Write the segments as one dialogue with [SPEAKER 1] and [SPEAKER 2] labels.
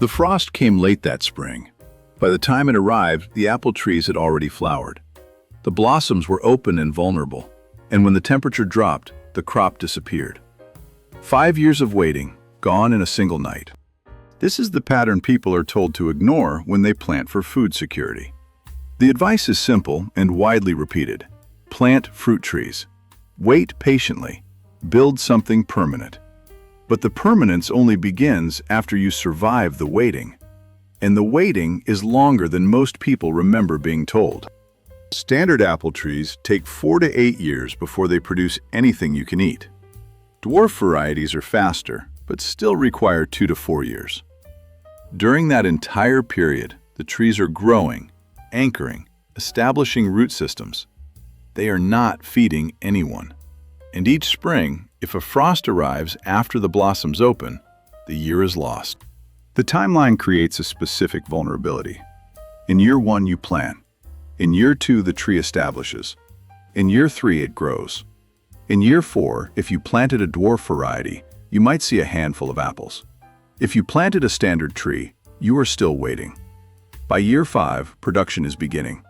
[SPEAKER 1] The frost came late that spring. By the time it arrived, the apple trees had already flowered. The blossoms were open and vulnerable, and when the temperature dropped, the crop disappeared. 5 years of waiting, gone in a single night. This is the pattern people are told to ignore when they plant for food security. The advice is simple and widely repeated. Plant fruit trees. Wait patiently. Build something permanent. But the permanence only begins after you survive the waiting. And the waiting is longer than most people remember being told. Standard apple trees take 4 to 8 years before they produce anything you can eat. Dwarf varieties are faster, but still require 2 to 4 years. During that entire period, the trees are growing, anchoring, establishing root systems. They are not feeding anyone. And each spring, if a frost arrives after the blossoms open, the year is lost. The timeline creates a specific vulnerability. In year 1, you plant. In year 2, the tree establishes. In year 3, it grows. In year 4, if you planted a dwarf variety, you might see a handful of apples. If you planted a standard tree, you are still waiting. By year 5, production is beginning,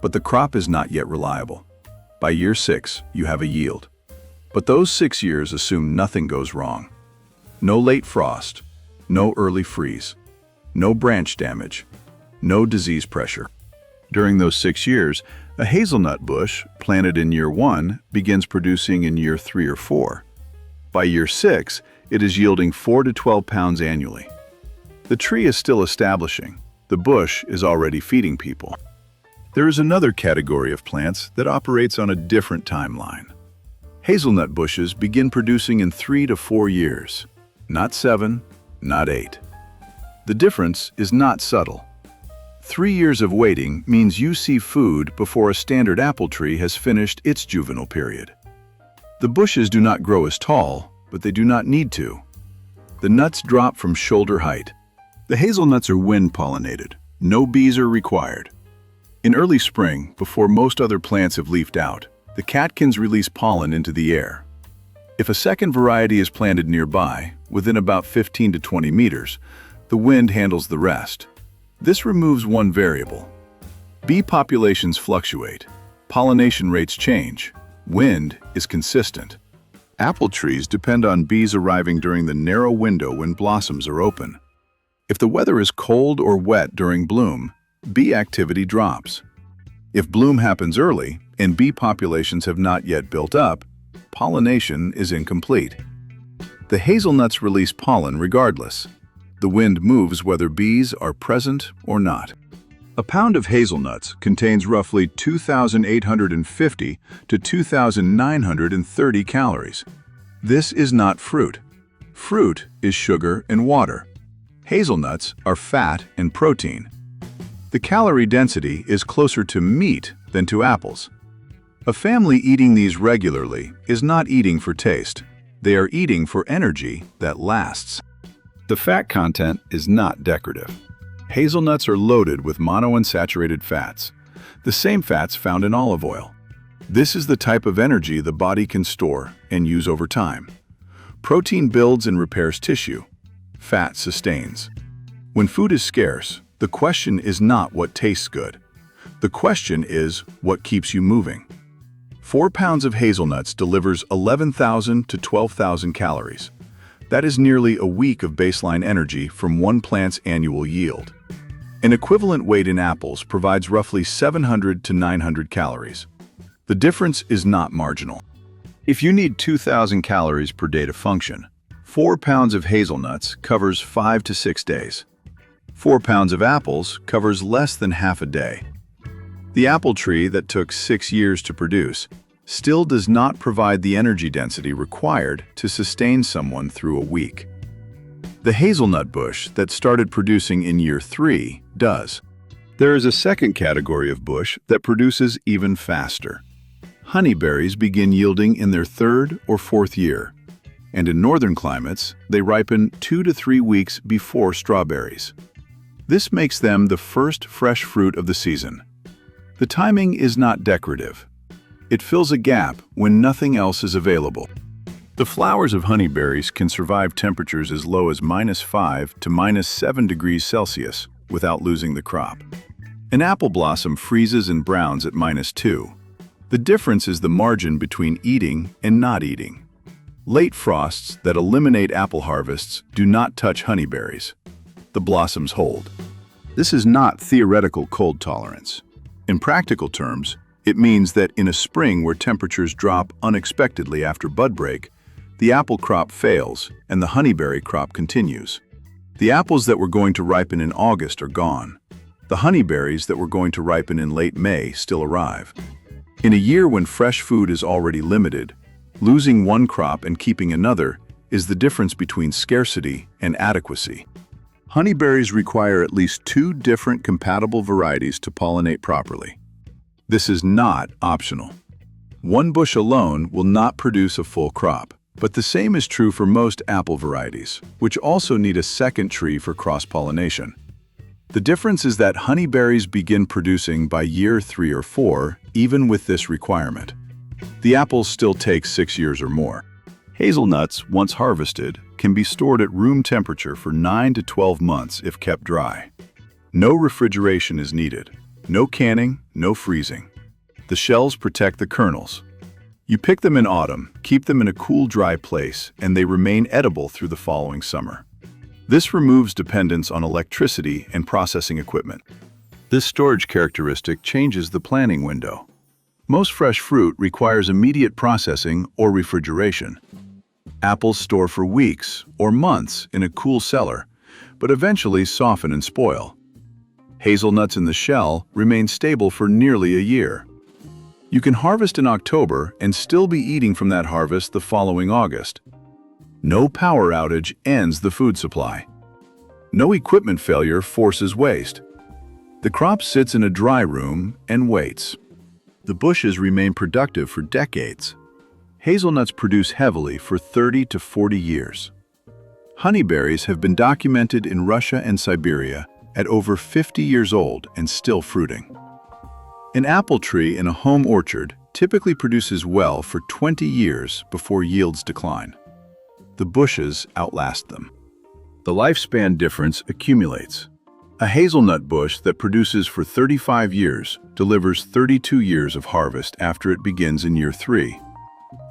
[SPEAKER 1] but the crop is not yet reliable. By year 6, you have a yield. But those 6 years assume nothing goes wrong. No late frost, no early freeze, no branch damage, no disease pressure. During those 6 years, a hazelnut bush planted in year 1 begins producing in year 3 or 4. By year 6, it is yielding 4 to 12 pounds annually. The tree is still establishing. The bush is already feeding people. There is another category of plants that operates on a different timeline. Hazelnut bushes begin producing in 3 to 4 years, not 7, not 8. The difference is not subtle. 3 years of waiting means you see food before a standard apple tree has finished its juvenile period. The bushes do not grow as tall, but they do not need to. The nuts drop from shoulder height. The hazelnuts are wind-pollinated. No bees are required. In early spring, before most other plants have leafed out, the catkins release pollen into the air. If a second variety is planted nearby, within about 15 to 20 meters, the wind handles the rest. This removes one variable. Bee populations fluctuate. Pollination rates change. Wind is consistent. Apple trees depend on bees arriving during the narrow window when blossoms are open. If the weather is cold or wet during bloom, bee activity drops. If bloom happens early and bee populations have not yet built up, pollination is incomplete. The hazelnuts release pollen regardless. The wind moves whether bees are present or not. A pound of hazelnuts contains roughly 2,850 to 2,930 calories. This is not fruit. Fruit is sugar and water. Hazelnuts are fat and protein. The calorie density is closer to meat than to apples. A family eating these regularly is not eating for taste. They are eating for energy that lasts. The fat content is not decorative. Hazelnuts are loaded with monounsaturated fats, the same fats found in olive oil. This is the type of energy the body can store and use over time. Protein builds and repairs tissue. Fat sustains. When food is scarce, the question is not what tastes good. The question is what keeps you moving. 4 pounds of hazelnuts delivers 11,000 to 12,000 calories. That is nearly a week of baseline energy from one plant's annual yield. An equivalent weight in apples provides roughly 700 to 900 calories. The difference is not marginal. If you need 2,000 calories per day to function, 4 pounds of hazelnuts covers 5 to 6 days. 4 pounds of apples covers less than half a day. The apple tree that took 6 years to produce still does not provide the energy density required to sustain someone through a week. The hazelnut bush that started producing in year 3 does. There is a second category of bush that produces even faster. Honeyberries begin yielding in their 3rd or 4th year, and in northern climates, they ripen 2 to 3 weeks before strawberries. This makes them the first fresh fruit of the season. The timing is not decorative. It fills a gap when nothing else is available. The flowers of honeyberries can survive temperatures as low as -5 to -7 degrees Celsius without losing the crop. An apple blossom freezes and browns at -2. The difference is the margin between eating and not eating. Late frosts that eliminate apple harvests do not touch honeyberries. The blossoms hold. This is not theoretical cold tolerance. In practical terms, it means that in a spring where temperatures drop unexpectedly after bud break, the apple crop fails and the honeyberry crop continues. The apples that were going to ripen in August are gone. The honeyberries that were going to ripen in late May still arrive. In a year when fresh food is already limited, losing one crop and keeping another is the difference between scarcity and adequacy. Honeyberries require at least 2 different compatible varieties to pollinate properly. This is not optional. One bush alone will not produce a full crop, but the same is true for most apple varieties, which also need a second tree for cross-pollination. The difference is that honeyberries begin producing by year 3 or 4, even with this requirement. The apples still take 6 years or more. Hazelnuts, once harvested, can be stored at room temperature for 9 to 12 months if kept dry. No refrigeration is needed. No canning, no freezing. The shells protect the kernels. You pick them in autumn, keep them in a cool, dry place, and they remain edible through the following summer. This removes dependence on electricity and processing equipment. This storage characteristic changes the planning window. Most fresh fruit requires immediate processing or refrigeration. Apples store for weeks or months in a cool cellar, but eventually soften and spoil. Hazelnuts in the shell remain stable for nearly a year. You can harvest in October and still be eating from that harvest the following August. No power outage ends the food supply. No equipment failure forces waste. The crop sits in a dry room and waits. The bushes remain productive for decades. Hazelnuts produce heavily for 30 to 40 years. Honeyberries have been documented in Russia and Siberia at over 50 years old and still fruiting. An apple tree in a home orchard typically produces well for 20 years before yields decline. The bushes outlast them. The lifespan difference accumulates. A hazelnut bush that produces for 35 years delivers 32 years of harvest after it begins in year 3.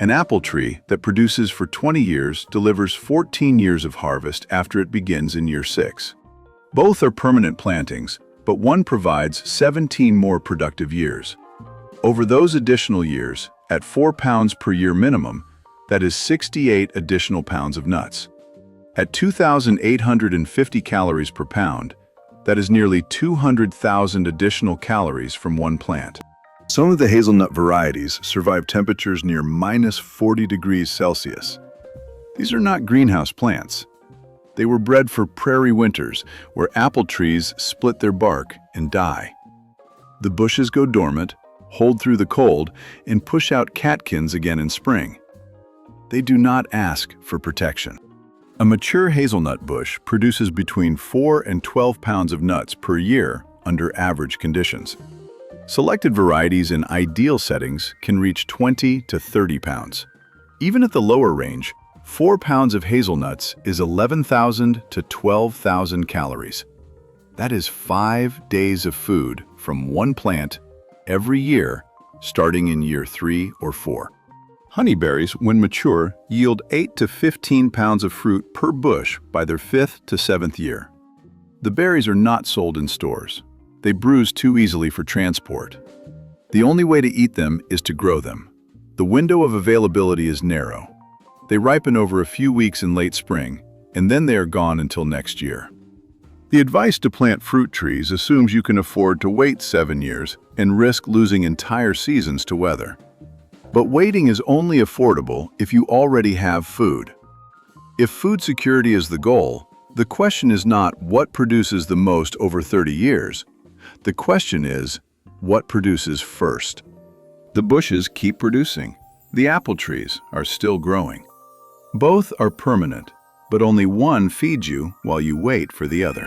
[SPEAKER 1] An apple tree that produces for 20 years delivers 14 years of harvest after it begins in year 6. Both are permanent plantings, but one provides 17 more productive years. Over those additional years, at 4 pounds per year minimum, that is 68 additional pounds of nuts. At 2,850 calories per pound, that is nearly 200,000 additional calories from one plant. Some of the hazelnut varieties survive temperatures near -40 degrees Celsius. These are not greenhouse plants. They were bred for prairie winters, where apple trees split their bark and die. The bushes go dormant, hold through the cold, and push out catkins again in spring. They do not ask for protection. A mature hazelnut bush produces between 4 and 12 pounds of nuts per year under average conditions. Selected varieties in ideal settings can reach 20 to 30 pounds. Even at the lower range, 4 pounds of hazelnuts is 11,000 to 12,000 calories. That is 5 days of food from one plant every year, starting in year 3 or 4. Honeyberries, when mature, yield 8 to 15 pounds of fruit per bush by their 5th to 7th year. The berries are not sold in stores. They bruise too easily for transport. The only way to eat them is to grow them. The window of availability is narrow. They ripen over a few weeks in late spring, and then they are gone until next year. The advice to plant fruit trees assumes you can afford to wait 7 years and risk losing entire seasons to weather. But waiting is only affordable if you already have food. If food security is the goal, the question is not what produces the most over 30 years. The question is, what produces first? The bushes keep producing. The apple trees are still growing. Both are permanent, but only one feeds you while you wait for the other.